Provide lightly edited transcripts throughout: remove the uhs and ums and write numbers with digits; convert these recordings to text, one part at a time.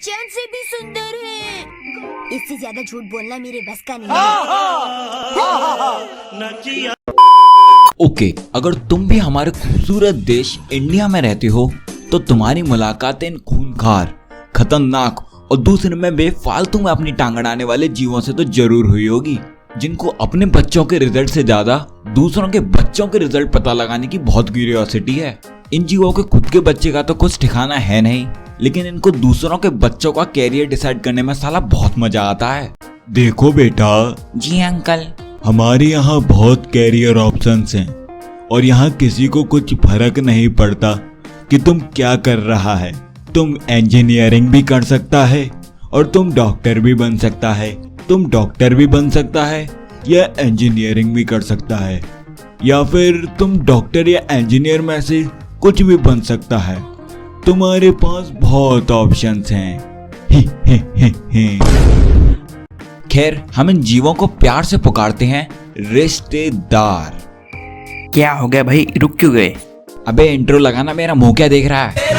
चांद से भी सुंदर है। इससे ज्यादा झूठ बोलना मेरे बस का नहीं है। ओके, अगर तुम भी हमारे खूबसूरत देश इंडिया में रहते हो तो तुम्हारी मुलाकातें इन खूंखार, खतरनाक और दूसरे में बेफालतू में अपनी टांग अड़ाने वाले जीवों से तो जरूर हुई होगी, जिनको अपने बच्चों के रिजल्ट से ज्यादा दूसरों के बच्चों के रिजल्ट पता लगाने की बहुत क्यूरियोसिटी है। इन जीवों के खुद के बच्चे का तो कुछ ठिकाना है नहीं, लेकिन इनको दूसरों के बच्चों का कैरियर डिसाइड करने में साला बहुत मजा आता है। देखो बेटा। जी अंकल। हमारे यहाँ बहुत कैरियर ऑप्शंस हैं और यहाँ किसी को कुछ फर्क नहीं पड़ता कि तुम क्या कर रहा है। तुम इंजीनियरिंग भी कर सकता है और तुम डॉक्टर भी बन सकता है। तुम डॉक्टर भी बन सकता है या इंजीनियरिंग भी कर सकता है, या फिर तुम डॉक्टर या इंजीनियर में से कुछ भी बन सकता है। तुम्हारे पास बहुत ऑप्शंस हैं। खैर, हम इन जीवों को प्यार से पुकारते हैं रिश्तेदार। क्या हो गया भाई, रुक क्यों गए? अबे इंट्रो लगाना, मेरा मुंह क्या देख रहा है?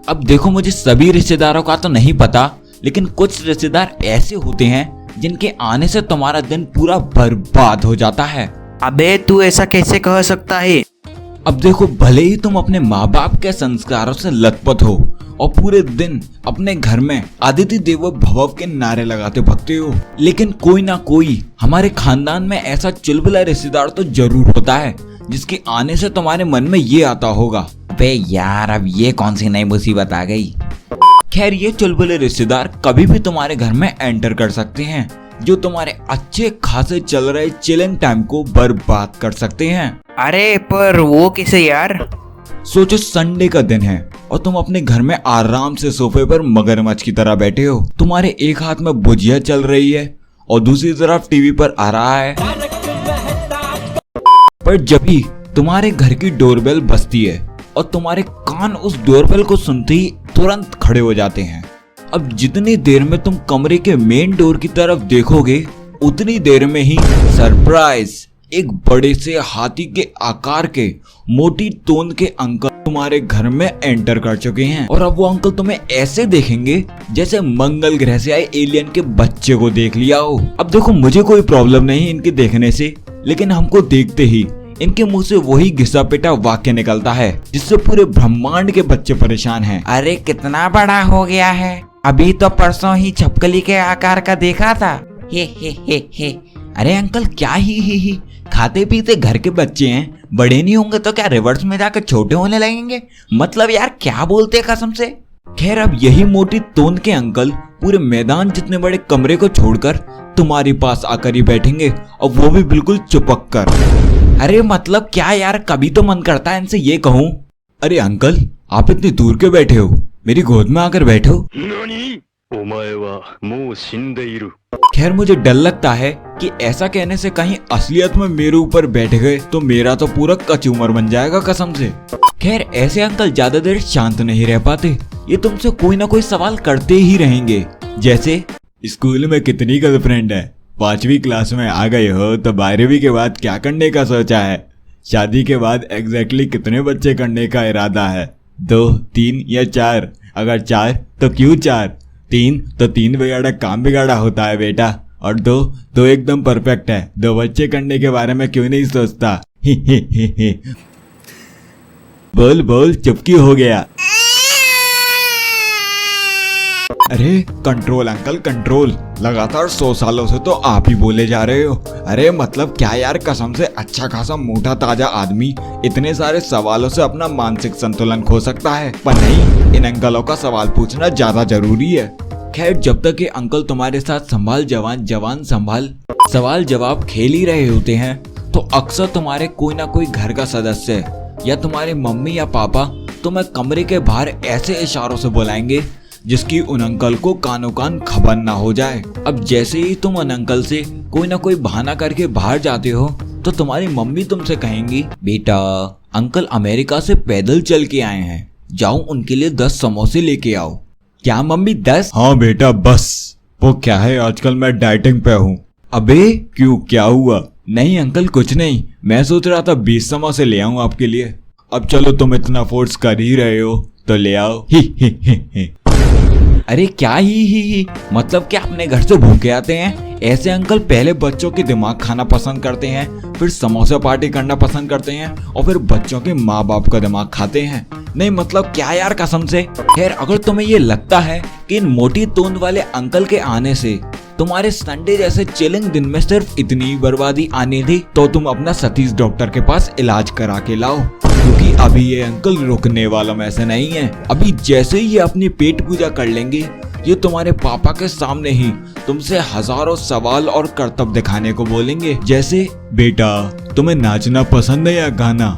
अब देखो, मुझे सभी रिश्तेदारों का तो नहीं पता, लेकिन कुछ रिश्तेदार ऐसे होते हैं जिनके आने से तुम्हारा दिन पूरा बर्बाद हो जाता है। अबे तू ऐसा कैसे कह सकता है? अब देखो, भले ही तुम अपने माँ बाप के संस्कारों से लथपथ हो और पूरे दिन अपने घर में अदिति देवो भव के नारे लगाते भगते हो, लेकिन कोई ना कोई हमारे खानदान में ऐसा चुलबुला रिश्तेदार तो जरूर होता है जिसके आने से तुम्हारे मन में ये आता होगा, बे यार अब ये कौन सी नई मुसीबत आ गई। खैर, ये चुलबुले रिश्तेदार कभी भी तुम्हारे घर में एंटर कर सकते हैं, जो तुम्हारे अच्छे खासे चल रहे चिलिंग टाइम को बर्बाद कर सकते हैं। अरे पर वो कैसे यार? सोचो, संडे का दिन है और तुम अपने घर में आराम से सोफे पर मगरमच्छ की तरह बैठे हो। तुम्हारे एक हाथ में भुजिया चल रही है और दूसरी तरफ टीवी पर आ रहा है, पर जब भी तुम्हारे घर की डोरबेल बजती है और तुम्हारे कान उस डोरबेल को सुनते ही तुरंत खड़े हो जाते हैं। अब जितनी देर में तुम कमरे के मेन डोर की तरफ देखोगे, उतनी देर में ही सरप्राइज, एक बड़े से हाथी के आकार के मोटी तोंद के अंकल तुम्हारे घर में एंटर कर चुके हैं। और अब वो अंकल तुम्हें ऐसे देखेंगे जैसे मंगल ग्रह से आए एलियन के बच्चे को देख लिया हो। अब देखो, मुझे कोई प्रॉब्लम नहीं इनके देखने से, लेकिन हमको देखते ही इनके मुंह से वही घिसा पिटा वाक्य निकलता है जिससे पूरे ब्रह्मांड के बच्चे परेशान हैं। अरे कितना बड़ा हो गया है, अभी तो परसों ही छपकली के आकार का देखा था। हे। अरे अंकल, क्या ही खाते पीते घर के बच्चे हैं, बड़े नहीं होंगे तो क्या रिवर्स में जाकर छोटे होने लगेंगे? मतलब यार क्या बोलते हैं कसम से। खैर, अब यही मोटी तोंद के अंकल पूरे मैदान जितने बड़े कमरे को छोड़कर तुम्हारे पास आकर ही बैठेंगे, और वो भी बिल्कुल चिपक कर। अरे मतलब क्या यार, कभी तो मन करता है इनसे ये कहूँ, अरे अंकल आप इतनी दूर क्यों बैठे हो, मेरी गोद में आकर बैठो। खैर, मुझे डर लगता है कि ऐसा कहने से कहीं असलियत में मेरे ऊपर बैठ गए तो मेरा तो पूरा कचूमर बन जाएगा कसम से। खैर, ऐसे अंकल ज्यादा देर शांत नहीं रह पाते, ये तुमसे कोई ना कोई सवाल करते ही रहेंगे, जैसे स्कूल में कितनी गर्लफ्रेंड है? 5वीं क्लास में आ गए हो तो 12वीं के बाद क्या करने का सोचा है? शादी के बाद एग्जैक्टली कितने बच्चे करने का इरादा है? 2, 3 या 4? अगर 4 तो क्यों 4? 3 तो 3 बिगाड़ा काम बिगाड़ा होता है बेटा, और 2 तो एकदम परफेक्ट है। 2 बच्चे करने के बारे में क्यों नहीं सोचता? बोल चुपकी हो गया। अरे कंट्रोल अंकल कंट्रोल, लगातार 100 सालों से तो आप ही बोले जा रहे हो। अरे मतलब क्या यार, कसम से अच्छा खासा मोटा ताजा आदमी इतने सारे सवालों से अपना मानसिक संतुलन खो सकता है, पर नहीं, इन अंकलों का सवाल पूछना ज्यादा जरूरी है। खैर, जब तक ये अंकल तुम्हारे साथ संभाल जवान जवान संभाल सवाल जवाब खेल ही रहे होते हैं, तो अक्सर तुम्हारे कोई ना कोई घर का सदस्य या तुम्हारे मम्मी या पापा तुम्हें कमरे के बाहर ऐसे इशारों से बुलाएंगे जिसकी उन अंकल को कानों कान खबर ना हो जाए। अब जैसे ही तुम उन अंकल से कोई ना कोई बहाना करके बाहर जाते हो तो तुम्हारी मम्मी तुमसे कहेंगी, बेटा अंकल अमेरिका से पैदल चल के आए हैं, जाओ उनके लिए 10 समोसे लेके आओ। क्या मम्मी 10? हाँ बेटा बस। वो क्या है, आजकल मैं डाइटिंग पे हूँ। अबे क्यों, क्या हुआ? नहीं अंकल कुछ नहीं, मैं सोच रहा था 20 समोसे ले आऊं आपके लिए। अब चलो तुम इतना फोर्स कर ही रहे हो तो ले आओ। ही। अरे क्या ही मतलब क्या अपने घर से भूखे आते हैं? ऐसे अंकल पहले बच्चों के दिमाग खाना पसंद करते हैं, फिर समोसा पार्टी करना पसंद करते हैं और फिर बच्चों के माँ बाप का दिमाग खाते हैं। नहीं मतलब क्या यार, कसम से। खैर अगर तुम्हें ये लगता है कि इन मोटी तोंद वाले अंकल के आने से तुम्हारे संडे जैसे चिलिंग दिन में सिर्फ इतनी बर्बादी आनी थी, तो तुम अपना सतीश डॉक्टर के पास इलाज करा के लाओ, क्योंकि अभी ये अंकल रुकने वाला में ऐसे नहीं है। अभी जैसे ही ये अपनी पेट पूजा कर लेंगे, ये तुम्हारे पापा के सामने ही तुमसे हजारों सवाल और कर्तव्य दिखाने को बोलेंगे, जैसे बेटा तुम्हें नाचना पसंद है या गाना?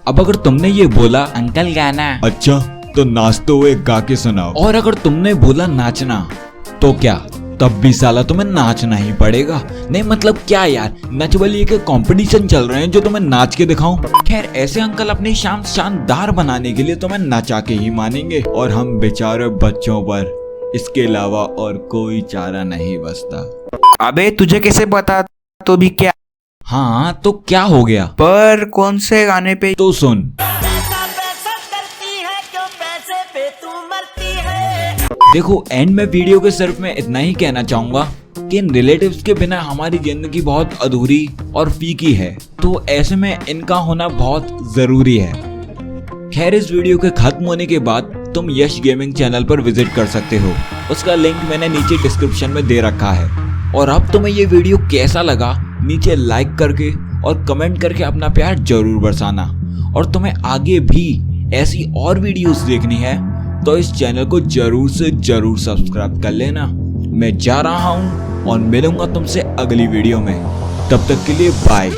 अब अगर तुमने ये बोला अंकल गाना। अच्छा तो नाच तो एक गा के सुनाओ। और अगर तुमने बोला नाचना, तो क्या तब भी साला तुम्हें नाचना ही पड़ेगा। नहीं मतलब क्या यार, नचबलिए के कंपटीशन चल रहे हैं जो तुम्हें नाच के दिखाऊं? खैर ऐसे अंकल अपनी शान शानदार बनाने के लिए तुम्हें नचा के ही मानेंगे, और हम बेचारे बच्चों पर इसके अलावा और कोई चारा नहीं बचता। अबे तुझे कैसे पता? तो भी क्या? हाँ तो क्या हो गया? पर कौन से गाने पे? तो सुन। देखो एंड में वीडियो के सिर्फ मैं इतना ही कहना चाहूंगा कि इन रिलेटिव्स के बिना हमारी जिंदगी बहुत अधूरी और फीकी है, तो ऐसे में इनका होना बहुत जरूरी है। खैर इस वीडियो के खत्म होने के बाद तुम यश गेमिंग चैनल पर विजिट कर सकते हो, उसका लिंक मैंने नीचे डिस्क्रिप्शन में दे रखा है। और अब तुम्हें ये वीडियो कैसा लगा नीचे लाइक करके और कमेंट करके अपना प्यार जरूर बरसाना। और तुम्हें आगे भी ऐसी और वीडियोस देखनी है तो इस चैनल को जरूर से जरूर सब्सक्राइब कर लेना। मैं जा रहा हूँ और मिलूंगा तुमसे अगली वीडियो में, तब तक के लिए बाय।